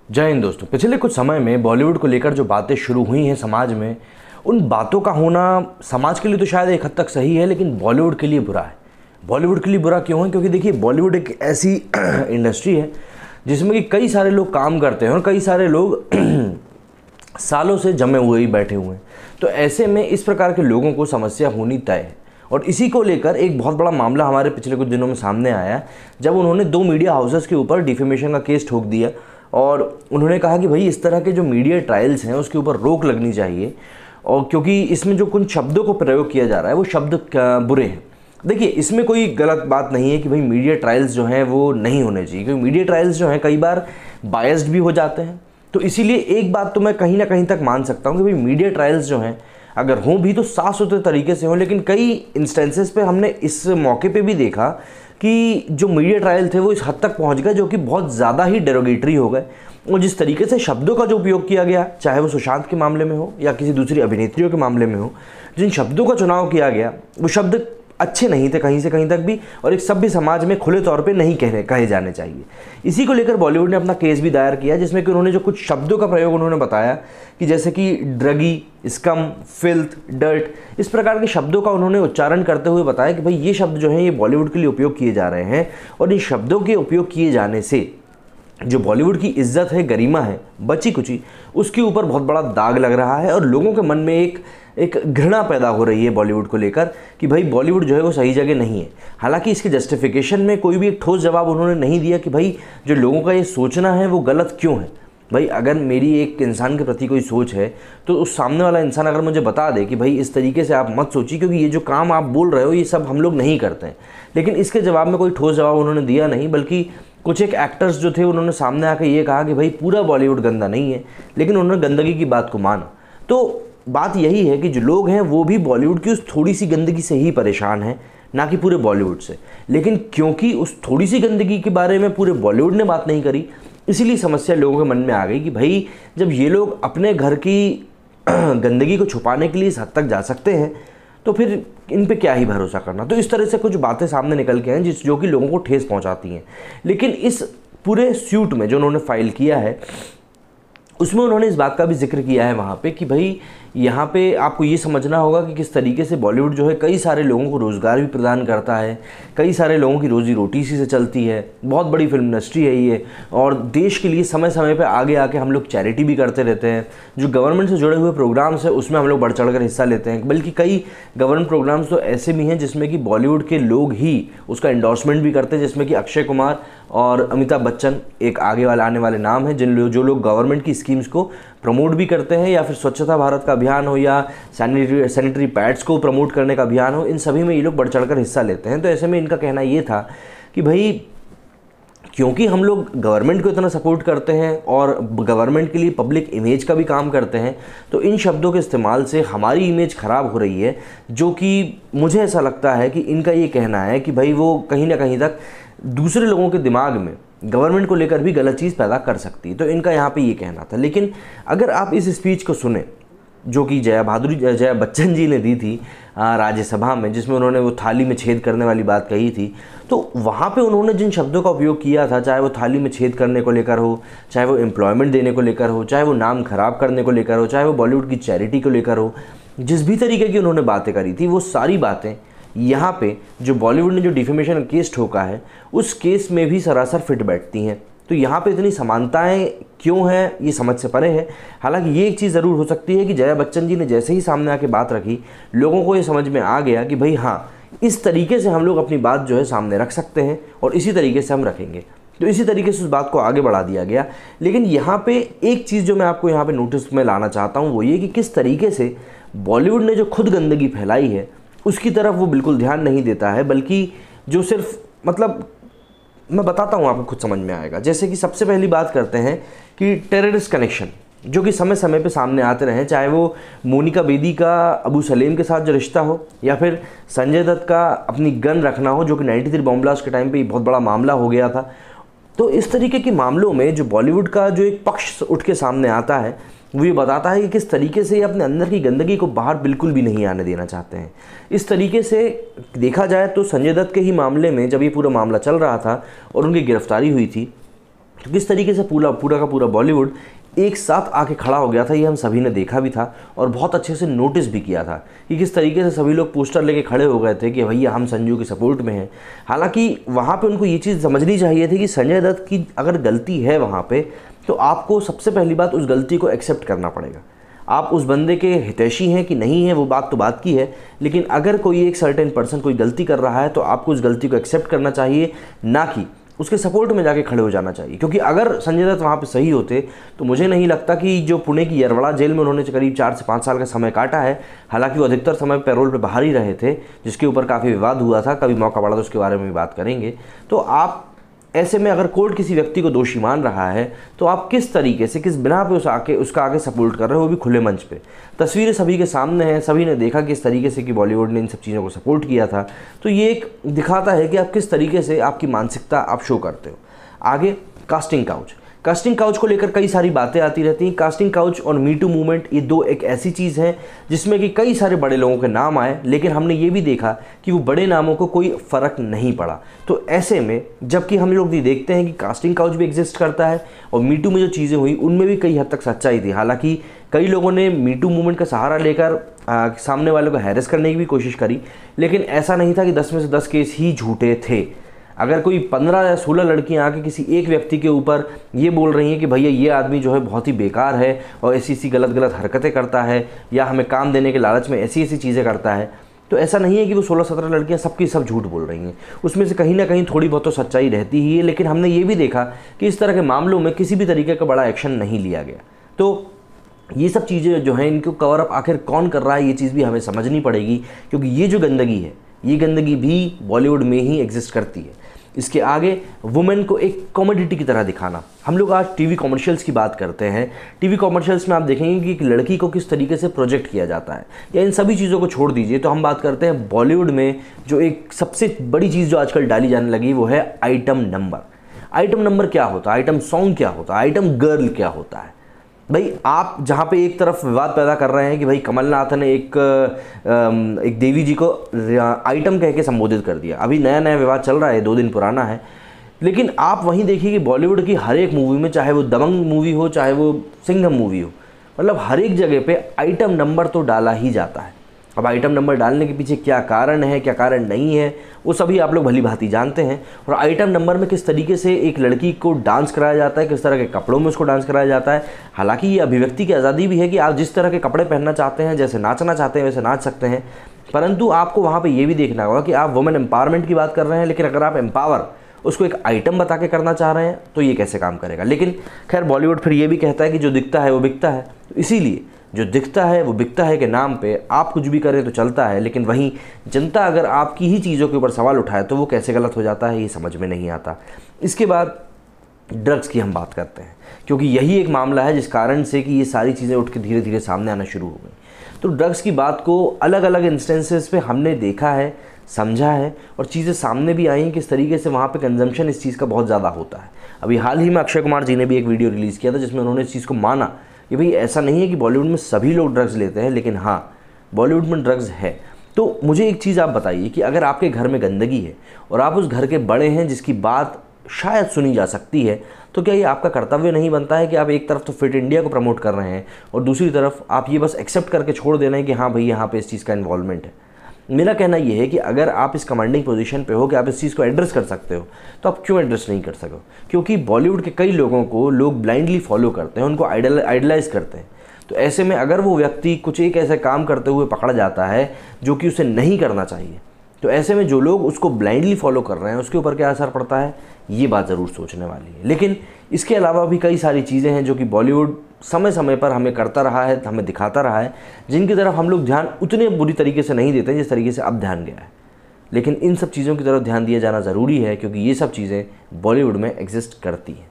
जय हिंद दोस्तों। पिछले कुछ समय में बॉलीवुड को लेकर जो बातें शुरू हुई हैं समाज में, उन बातों का होना समाज के लिए तो शायद एक हद तक सही है, लेकिन बॉलीवुड के लिए बुरा है। बॉलीवुड के लिए बुरा क्यों है? क्योंकि देखिए, बॉलीवुड एक ऐसी इंडस्ट्री है जिसमें कि कई सारे लोग काम करते हैं और कई सारे लोग सालों से जमे हुए ही बैठे हुए हैं। तो ऐसे में इस प्रकार के लोगों को समस्या होनी तय है। और इसी को लेकर एक बहुत बड़ा मामला हमारे पिछले कुछ दिनों में सामने आया, जब उन्होंने 2 मीडिया हाउसेस के ऊपर डिफेमेशन का केस ठोक दिया और उन्होंने कहा कि भाई इस तरह के जो मीडिया ट्रायल्स हैं उसके ऊपर रोक लगनी चाहिए, और क्योंकि इसमें जो कुछ शब्दों को प्रयोग किया जा रहा है वो शब्द बुरे हैं। देखिए, इसमें कोई गलत बात नहीं है कि भाई मीडिया ट्रायल्स जो हैं वो नहीं होने चाहिए, क्योंकि मीडिया ट्रायल्स जो हैं कई बार बायस्ड भी हो जाते हैं। तो इसीलिए एक बात तो मैं कहीं ना कहीं तक मान सकता हूँ कि भाई मीडिया ट्रायल्स जो हैं अगर हों भी तो साफ सुथरे तरीके से हों। लेकिन कई इंस्टेंसेस पे हमने इस मौके पे भी देखा कि जो मीडिया ट्रायल थे वो इस हद तक पहुंच गए जो कि बहुत ज़्यादा ही डेरोगेटरी हो गए। और जिस तरीके से शब्दों का जो उपयोग किया गया, चाहे वो सुशांत के मामले में हो या किसी दूसरी अभिनेत्रियों के मामले में हो, जिन शब्दों का चुनाव किया गया वो शब्द अच्छे नहीं थे कहीं से कहीं तक भी, और एक सभ्य समाज में खुले तौर पे नहीं कहे जाने चाहिए। इसी को लेकर बॉलीवुड ने अपना केस भी दायर किया, जिसमें कि उन्होंने जो कुछ शब्दों का प्रयोग उन्होंने बताया कि जैसे कि ड्रगी, स्कम, फिल्थ, डर्ट, इस प्रकार के शब्दों का उन्होंने उच्चारण करते हुए बताया कि भाई ये शब्द जो हैं ये बॉलीवुड के लिए उपयोग किए जा रहे हैं, और इन शब्दों के उपयोग किए जाने से जो बॉलीवुड की इज्जत है, गरिमा है, बची कुची, उसके ऊपर बहुत बड़ा दाग लग रहा है। और लोगों के मन में एक घृणा पैदा हो रही है बॉलीवुड को लेकर कि भाई बॉलीवुड जो है वो सही जगह नहीं है। हालांकि इसके जस्टिफिकेशन में कोई भी एक ठोस जवाब उन्होंने नहीं दिया कि भाई जो लोगों का ये सोचना है वो गलत क्यों है। भाई अगर मेरी एक इंसान के प्रति कोई सोच है तो उस सामने वाला इंसान अगर मुझे बता दे कि भाई इस तरीके से आप मत सोचिए, क्योंकि ये जो काम आप बोल रहे हो ये सब हम लोग नहीं करते हैं, लेकिन इसके जवाब में कोई ठोस जवाब उन्होंने दिया नहीं। बल्कि कुछ एक एक्टर्स जो थे उन्होंने सामने आकर ये कहा कि भाई पूरा बॉलीवुड गंदा नहीं है, लेकिन उन्होंने गंदगी की बात को माना। तो बात यही है कि जो लोग हैं वो भी बॉलीवुड की उस थोड़ी सी गंदगी से ही परेशान हैं, ना कि पूरे बॉलीवुड से। लेकिन क्योंकि उस थोड़ी सी गंदगी के बारे में पूरे बॉलीवुड ने बात नहीं करी, इसीलिए समस्या लोगों के मन में आ गई कि भाई जब ये लोग अपने घर की गंदगी को छुपाने के लिए इस हद तक जा सकते हैं तो फिर इन पे क्या ही भरोसा करना। तो इस तरह से कुछ बातें सामने निकल के हैं जो कि लोगों को ठेस पहुंचाती हैं। लेकिन इस पूरे सूट में जो उन्होंने फाइल किया है उसमें उन्होंने इस बात का भी जिक्र किया है वहाँ पे कि भाई यहाँ पे आपको ये समझना होगा कि किस तरीके से बॉलीवुड जो है कई सारे लोगों को रोज़गार भी प्रदान करता है, कई सारे लोगों की रोज़ी रोटी इसी से चलती है। बहुत बड़ी फिल्म इंडस्ट्री है ये, और देश के लिए समय समय पे आगे आके हम लोग चैरिटी भी करते रहते हैं। जो गवर्नमेंट से जुड़े हुए प्रोग्राम्स हैं उसमें हम लोग बढ़ चढ़ कर हिस्सा लेते हैं, बल्कि कई गवर्नमेंट प्रोग्राम्स तो ऐसे भी हैं जिसमें कि बॉलीवुड के लोग ही उसका एंडोर्समेंट भी करते हैं, जिसमें कि अक्षय कुमार और अमिताभ बच्चन एक आने वाले नाम हैं जो लोग गवर्नमेंट की स्कीम्स को प्रमोट भी करते हैं, या फिर स्वच्छता भारत का अभियान हो या सैनिटरी पैड्स को प्रमोट करने का अभियान हो, इन सभी में ये लोग बढ़ चढ़कर हिस्सा लेते हैं। तो ऐसे में इनका कहना ये था कि भाई क्योंकि हम लोग गवर्नमेंट को इतना सपोर्ट करते हैं और गवर्नमेंट के लिए पब्लिक इमेज का भी काम करते हैं, तो इन शब्दों के इस्तेमाल से हमारी इमेज ख़राब हो रही है, जो कि मुझे ऐसा लगता है कि इनका ये कहना है कि भाई वो कहीं ना कहीं तक दूसरे लोगों के दिमाग में गवर्नमेंट को लेकर भी गलत चीज़ पैदा कर सकती है। तो इनका यहाँ पे ये कहना था। लेकिन अगर आप इस स्पीच को सुने जो कि जया बच्चन जी ने दी थी राज्यसभा में, जिसमें उन्होंने वो थाली में छेद करने वाली बात कही थी, तो वहाँ पे उन्होंने जिन शब्दों का उपयोग किया था, चाहे वो थाली में छेद करने को लेकर हो, चाहे वो एम्प्लॉयमेंट देने को लेकर हो, चाहे वो नाम खराब करने को लेकर हो, चाहे वो बॉलीवुड की चैरिटी को लेकर हो, जिस भी तरीके की उन्होंने बातें करी थी, वो सारी बातें यहाँ पे जो बॉलीवुड ने जो डिफेमेशन केस ठोका है उस केस में भी सरासर फिट बैठती हैं। तो यहाँ पे इतनी समानताएं क्यों हैं ये समझ से परे है। हालांकि ये एक चीज़ ज़रूर हो सकती है कि जया बच्चन जी ने जैसे ही सामने आके बात रखी, लोगों को ये समझ में आ गया कि भाई हाँ, इस तरीके से हम लोग अपनी बात जो है सामने रख सकते हैं और इसी तरीके से हम रखेंगे। तो इसी तरीके से उस बात को आगे बढ़ा दिया गया। लेकिन यहाँ पे एक चीज़ जो मैं आपको यहाँ पे नोटिस में लाना चाहता हूँ वो ये कि किस तरीके से बॉलीवुड ने जो खुद गंदगी फैलाई है उसकी तरफ वो बिल्कुल ध्यान नहीं देता है, बल्कि जो सिर्फ मतलब मैं बताता हूँ आपको खुद समझ में आएगा। जैसे कि सबसे पहली बात करते हैं कि टेररिस्ट कनेक्शन जो कि समय समय पे सामने आते रहे, चाहे वो मोनिका बेदी का अबू सलेम के साथ जो रिश्ता हो या फिर संजय दत्त का अपनी गन रखना हो, जो कि 93 बॉम्ब ब्लास्ट के टाइम पे बहुत बड़ा मामला हो गया था। तो इस तरीके के मामलों में जो बॉलीवुड का जो एक पक्ष उठ के सामने आता है वो ये बताता है कि किस तरीके से ये अपने अंदर की गंदगी को बाहर बिल्कुल भी नहीं आने देना चाहते हैं। इस तरीके से देखा जाए तो संजय दत्त के ही मामले में जब ये पूरा मामला चल रहा था और उनकी गिरफ्तारी हुई थी, तो किस तरीके से पूरा का पूरा बॉलीवुड एक साथ आके खड़ा हो गया था, ये हम सभी ने देखा भी था और बहुत अच्छे से नोटिस भी किया था कि किस तरीके से सभी लोग पोस्टर लेके खड़े हो गए थे कि भैया हम संजू के सपोर्ट में हैं। हालांकि वहाँ पे उनको ये चीज़ समझनी चाहिए थी कि संजय दत्त की अगर गलती है वहाँ पे, तो आपको सबसे पहली बात उस गलती को एक्सेप्ट करना पड़ेगा। आप उस बंदे के हितैषी हैं कि नहीं है वो बात तो बात की है, लेकिन अगर कोई एक सर्टेन पर्सन कोई गलती कर रहा है तो आपको उस गलती को एक्सेप्ट करना चाहिए, ना कि उसके सपोर्ट में जाके खड़े हो जाना चाहिए। क्योंकि अगर संजय दत्त वहाँ पे सही होते तो मुझे नहीं लगता कि जो पुणे की यरवड़ा जेल में उन्होंने करीब 4 से 5 साल का समय काटा है, हालांकि वो अधिकतर समय पैरोल पे बाहर ही रहे थे, जिसके ऊपर काफ़ी विवाद हुआ था, कभी मौका पड़ा तो उसके बारे में भी बात करेंगे। तो आप ऐसे में अगर कोर्ट किसी व्यक्ति को दोषी मान रहा है तो आप किस तरीके से, किस बिना पे उसका आगे सपोर्ट कर रहे हो, वो भी खुले मंच पे। तस्वीरें सभी के सामने हैं, सभी ने देखा किस तरीके से कि बॉलीवुड ने इन सब चीज़ों को सपोर्ट किया था। तो ये एक दिखाता है कि आप किस तरीके से आपकी मानसिकता आप शो करते हो। आगे कास्टिंग काउच को लेकर कई सारी बातें आती रहती हैं। कास्टिंग काउच और मी टू मूवमेंट, ये दो एक ऐसी चीज़ है जिसमें कि कई सारे बड़े लोगों के नाम आए, लेकिन हमने ये भी देखा कि वो बड़े नामों को कोई फ़र्क नहीं पड़ा। तो ऐसे में जबकि हम लोग भी देखते हैं कि कास्टिंग काउच भी एग्जिस्ट करता है और मी टू में जो चीज़ें हुई उनमें भी कई हद तक सच्चाई थी। हालांकि कई लोगों ने मी टू मूवमेंट का सहारा लेकर सामने वालों को हैरेस करने की भी कोशिश करी, लेकिन ऐसा नहीं था कि 10 में से 10 केस ही झूठे थे। अगर कोई 15 या 16 लड़कियां आके किसी एक व्यक्ति के ऊपर ये बोल रही हैं कि भैया ये आदमी जो है बहुत ही बेकार है और ऐसी गलत हरकतें करता है या हमें काम देने के लालच में ऐसी चीज़ें करता है, तो ऐसा नहीं है कि वो 16-17 लड़कियां सबकी सब झूठ बोल रही हैं। उसमें से कहीं ना कहीं थोड़ी बहुत तो सच्चाई रहती ही है, लेकिन हमने ये भी देखा कि इस तरह के मामलों में किसी भी तरीके का बड़ा एक्शन नहीं लिया गया। तो ये सब चीज़ें जो हैं इनको कवर अप आखिर कौन कर रहा है, ये चीज़ भी हमें समझनी पड़ेगी, क्योंकि ये जो गंदगी है ये गंदगी भी बॉलीवुड में ही एग्जिस्ट करती है। इसके आगे वुमेन को एक कॉमोडिटी की तरह दिखाना। हम लोग आज टीवी कॉमर्शियल्स की बात करते हैं। टीवी कॉमर्शियल्स में आप देखेंगे कि एक लड़की को किस तरीके से प्रोजेक्ट किया जाता है, या इन सभी चीज़ों को छोड़ दीजिए तो हम बात करते हैं बॉलीवुड में जो एक सबसे बड़ी चीज़ जो आजकल डाली जाने लगी वो है आइटम नंबर। आइटम नंबर क्या होता है, आइटम सॉन्ग क्या होता है, आइटम गर्ल क्या होता है। भाई आप जहाँ पे एक तरफ विवाद पैदा कर रहे हैं कि भाई कमलनाथ ने एक देवी जी को आइटम कह के संबोधित कर दिया, अभी नया विवाद चल रहा है, 2 दिन पुराना है, लेकिन आप वहीं देखिए कि बॉलीवुड की हर एक मूवी में, चाहे वो दबंग मूवी हो चाहे वो सिंघम मूवी हो, मतलब हर एक जगह पे आइटम नंबर तो डाला ही जाता है। अब आइटम नंबर डालने के पीछे क्या कारण है, क्या कारण नहीं है, वो सभी आप लोग भली भांति जानते हैं। और आइटम नंबर में किस तरीके से एक लड़की को डांस कराया जाता है, किस तरह के कपड़ों में उसको डांस कराया जाता है। हालांकि ये अभिव्यक्ति की आज़ादी भी है कि आप जिस तरह के कपड़े पहनना चाहते हैं, जैसे नाचना चाहते हैं वैसे नाच सकते हैं, परंतु आपको वहाँ पर ये भी देखना होगा कि आप वुमेन एम्पावरमेंट की बात कर रहे हैं, लेकिन अगर आप एम्पावर उसको एक आइटम बता के करना चाह रहे हैं तो ये कैसे काम करेगा। लेकिन खैर बॉलीवुड फिर ये भी कहता है कि जो दिखता है वो बिकता है, तो इसीलिए जो दिखता है वो बिकता है के नाम पे आप कुछ भी करें तो चलता है, लेकिन वहीं जनता अगर आपकी ही चीज़ों के ऊपर सवाल उठाए तो वो कैसे गलत हो जाता है, ये समझ में नहीं आता। इसके बाद ड्रग्स की हम बात करते हैं, क्योंकि यही एक मामला है जिस कारण से कि ये सारी चीज़ें उठ के धीरे धीरे सामने आना शुरू हो गई। तो ड्रग्स की बात को अलग अलग इंस्टेंसेस पे हमने देखा है, समझा है, और चीज़ें सामने भी आई हैं किस तरीके से वहाँ पे कंजम्पशन इस चीज़ का बहुत ज़्यादा होता है। अभी हाल ही में अक्षय कुमार जी ने भी एक वीडियो रिलीज़ किया था जिसमें उन्होंने इस चीज़ को माना कि भाई ऐसा नहीं है कि बॉलीवुड में सभी लोग ड्रग्स लेते हैं, लेकिन हाँ बॉलीवुड में ड्रग्स है। तो मुझे एक चीज़ आप बताइए कि अगर आपके घर में गंदगी है और आप उस घर के बड़े हैं जिसकी बात शायद सुनी जा सकती है, तो क्या ये आपका कर्तव्य नहीं बनता है कि आप एक तरफ तो फिट इंडिया को प्रमोट कर रहे हैं और दूसरी तरफ आप ये बस एक्सेप्ट करके छोड़ दे रहे हैं कि हाँ भाई यहाँ पे इस चीज़ का इन्वॉल्वमेंट है। मेरा कहना ये है कि अगर आप इस कमांडिंग पोजीशन पे हो कि आप इस चीज़ को एड्रेस कर सकते हो तो आप क्यों एड्रेस नहीं कर सको, क्योंकि बॉलीवुड के कई लोगों को लोग ब्लाइंडली फॉलो करते हैं, उनको आइडलाइज करते हैं। तो ऐसे में अगर वो व्यक्ति कुछ एक ऐसा काम करते हुए पकड़ा जाता है जो कि उसे नहीं करना चाहिए, तो ऐसे में जो लोग उसको ब्लाइंडली फॉलो कर रहे हैं उसके ऊपर क्या असर पड़ता है, ये बात ज़रूर सोचने वाली है। लेकिन इसके अलावा भी कई सारी चीज़ें हैं जो कि बॉलीवुड समय समय पर हमें करता रहा है, हमें दिखाता रहा है, जिनकी तरफ हम लोग ध्यान उतने बुरी तरीके से नहीं देते जिस तरीके से अब ध्यान गया है। लेकिन इन सब चीज़ों की तरफ ध्यान दिया जाना ज़रूरी है, क्योंकि ये सब चीज़ें बॉलीवुड में एग्जिस्ट करती हैं।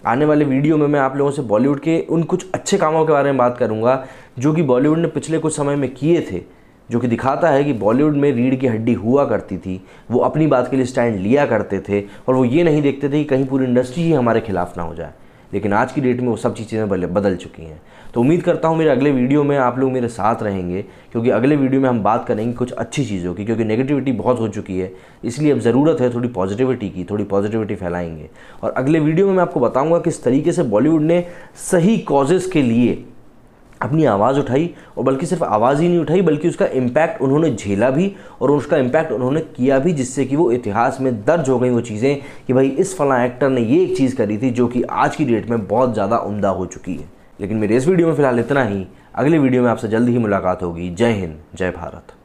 आने वाले वीडियो में मैं आप लोगों से बॉलीवुड के उन कुछ अच्छे कामों के बारे में बात करूँगा जो कि बॉलीवुड ने पिछले कुछ समय में किए थे, जो कि दिखाता है कि बॉलीवुड में रीढ़ की हड्डी हुआ करती थी, वो अपनी बात के लिए स्टैंड लिया करते थे और वो ये नहीं देखते थे कि कहीं पूरी इंडस्ट्री ही हमारे खिलाफ ना हो जाए। लेकिन आज की डेट में वो सब चीज़ें बदल चुकी हैं। तो उम्मीद करता हूँ मेरे अगले वीडियो में आप लोग मेरे साथ रहेंगे, क्योंकि अगले वीडियो में हम बात करेंगे कुछ अच्छी चीज़ों की, क्योंकि नेगेटिविटी बहुत हो चुकी है, इसलिए अब ज़रूरत है थोड़ी पॉजिटिविटी की, थोड़ी पॉजिटिविटी फैलाएंगे। और अगले वीडियो में मैं आपको बताऊँगा किस तरीके से बॉलीवुड ने सही कॉजेज़ के लिए अपनी आवाज़ उठाई, और बल्कि सिर्फ आवाज़ ही नहीं उठाई बल्कि उसका इम्पैक्ट उन्होंने झेला भी और उसका इम्पैक्ट उन्होंने किया भी, जिससे कि वो इतिहास में दर्ज हो गई वो चीज़ें कि भाई इस फलां एक्टर ने ये एक चीज़ करी थी जो कि आज की डेट में बहुत ज़्यादा उम्दा हो चुकी है। लेकिन मेरे इस वीडियो में फ़िलहाल इतना ही। अगले वीडियो में आपसे जल्दी ही मुलाकात होगी। जय हिंद, जय भारत।